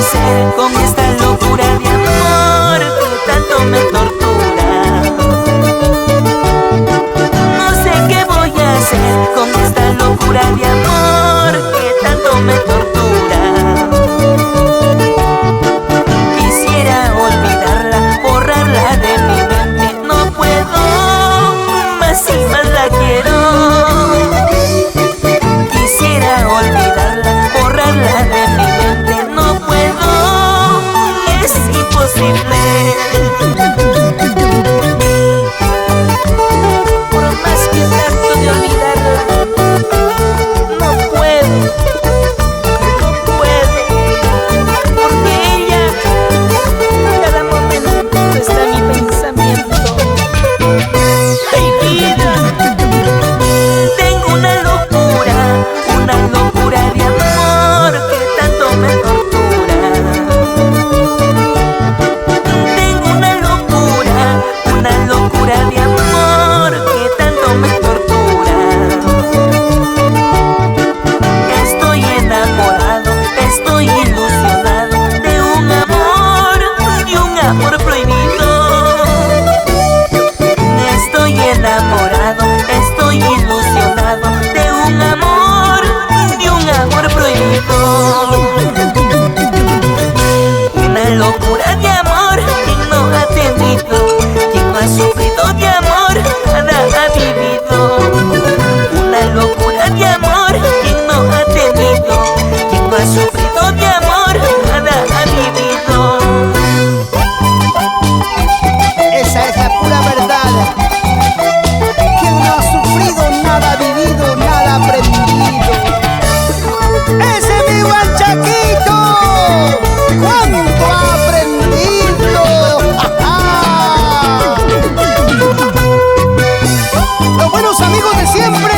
hacer con esta locura de amor que tanto me tortura? No sé qué voy a hacer con esta locura de amor que tanto me tortura. Quisiera olvidarla, borrarla de mi mente. No puedo, más y más la quiero. Quisiera olvidarla, borrarla de mi mente. No puedo, es imposible. Por más que trato de olvidarla, no puedo, porque ella cada momento está en mi pensamiento. ¡Ay, vida! Tengo una locura de amor que tanto me tortura. Tengo una locura de amor que tanto me tortura. Estoy enamorado, estoy ilusionado de un amor prohibido. Estoy enamorado, estoy ilusionado de un amor prohibido. Una locura de amor, quien no ha tenido, quien no ha sufrido de amor, nada ha vivido. Una locura de amor, quien no ha tenido, quien no ha sufrido de amor, nada ha vivido. Esa es la pura verdad. Quien no ha sufrido, nada ha vivido, nada ha aprendido. ¡Ese es mi guanchaquito! ¡Cuánto ha aprendido! ¡Ja, ja! Los buenos amigos de siempre,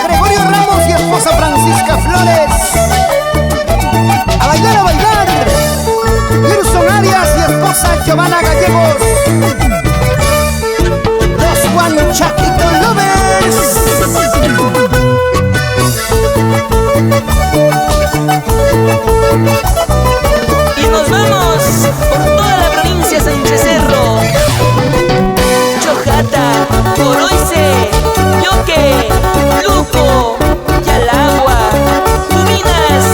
Gregorio Ramos y esposa Francisca Flores. A bailar, a bailar. Gerson Arias y esposa Giovanna Gallegos. Los Guanchaquito Lovers. Y nos vamos por toda la provincia Sánchez Cerro, Chojata, Coroice, Yoque, Luco, Yalagua, Tuminas.